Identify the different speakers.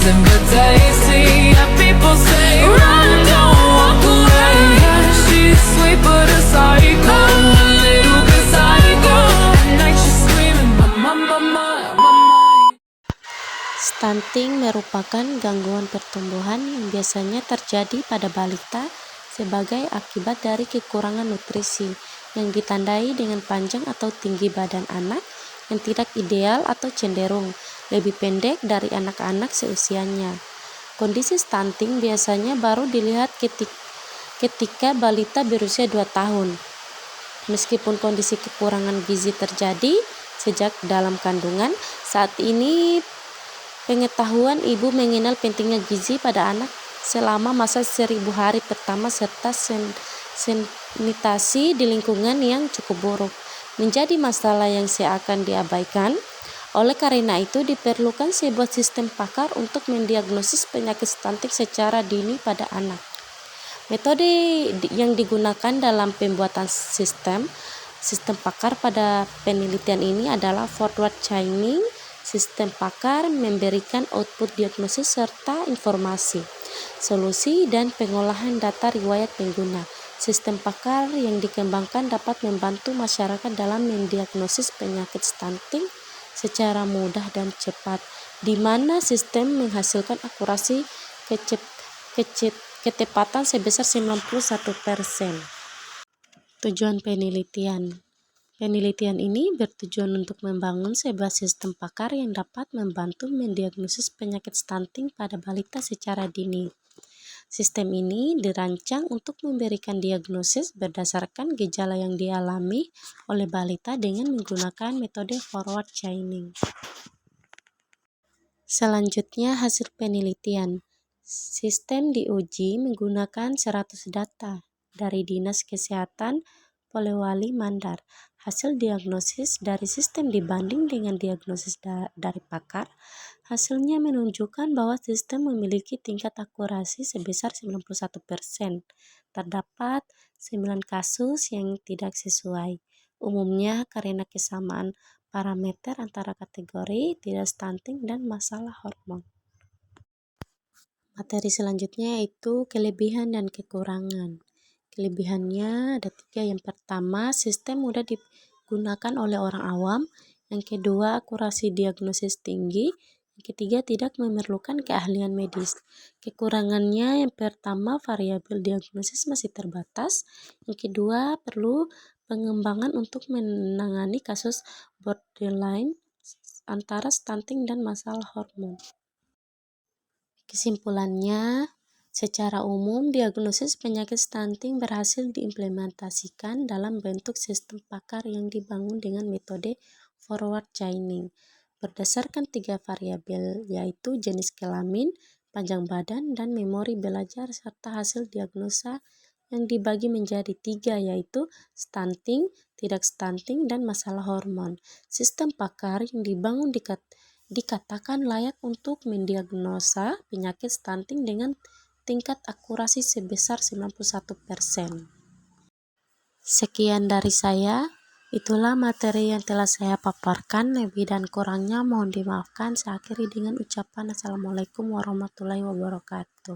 Speaker 1: isn't but tasty. Yeah, people say run, don't walk away. Yeah, she's sweet but a psycho, a little bit psycho. At night she's screaming, mama, mama, mama.
Speaker 2: Stunting merupakan gangguan pertumbuhan yang biasanya terjadi pada balita sebagai akibat dari kekurangan nutrisi yang ditandai dengan panjang atau tinggi badan anak yang tidak ideal atau cenderung lebih pendek dari anak-anak seusianya. Kondisi stunting biasanya baru dilihat ketika balita berusia 2 tahun. Meskipun kondisi kekurangan gizi terjadi sejak dalam kandungan, saat ini pengetahuan ibu mengenal pentingnya gizi pada anak selama masa 1000 hari pertama serta sanitasi di lingkungan yang cukup buruk menjadi masalah yang seakan diabaikan. Oleh karena itu diperlukan sebuah sistem pakar untuk mendiagnosis penyakit stunting secara dini pada anak. Metode yang digunakan dalam pembuatan sistem pakar pada penelitian ini adalah forward chaining. Sistem pakar memberikan output diagnosis serta informasi, solusi, dan pengolahan data riwayat pengguna. Sistem pakar yang dikembangkan dapat membantu masyarakat dalam mendiagnosis penyakit stunting secara mudah dan cepat, di mana sistem menghasilkan akurasi ketepatan sebesar 91%. Tujuan penelitian. Penelitian ini bertujuan untuk membangun sebuah sistem pakar yang dapat membantu mendiagnosis penyakit stunting pada balita secara dini. Sistem ini dirancang untuk memberikan diagnosis berdasarkan gejala yang dialami oleh balita dengan menggunakan metode forward chaining. Selanjutnya, hasil penelitian. Sistem diuji menggunakan 100 data dari Dinas Kesehatan Polewali Mandar. Hasil diagnosis dari sistem dibanding dengan diagnosis dari pakar. Hasilnya menunjukkan bahwa sistem memiliki tingkat akurasi sebesar 91%. Terdapat 9 kasus yang tidak sesuai, umumnya karena kesamaan parameter antara kategori tidak stunting dan masalah hormon. Materi selanjutnya yaitu kelebihan dan kekurangan. Kelebihannya ada 3. Yang pertama, sistem mudah digunakan oleh orang awam. Yang kedua, akurasi diagnosis tinggi. Yang ketiga, tidak memerlukan keahlian medis. Kekurangannya yang pertama, variabel diagnosis masih terbatas. Yang kedua, perlu pengembangan untuk menangani kasus borderline antara stunting dan masalah hormon. Kesimpulannya, secara umum, diagnosis penyakit stunting berhasil diimplementasikan dalam bentuk sistem pakar yang dibangun dengan metode forward chaining berdasarkan 3 variabel, yaitu jenis kelamin, panjang badan, dan memori belajar, serta hasil diagnosa yang dibagi menjadi 3, yaitu stunting, tidak stunting, dan masalah hormon. Sistem pakar yang dibangun dikatakan layak untuk mendiagnosa penyakit stunting dengan tingkat akurasi sebesar 91%. Sekian dari saya. Itulah materi yang telah saya paparkan. Lebih dan kurangnya mohon dimaafkan. Saya akhiri dengan ucapan Assalamualaikum warahmatullahi wabarakatuh.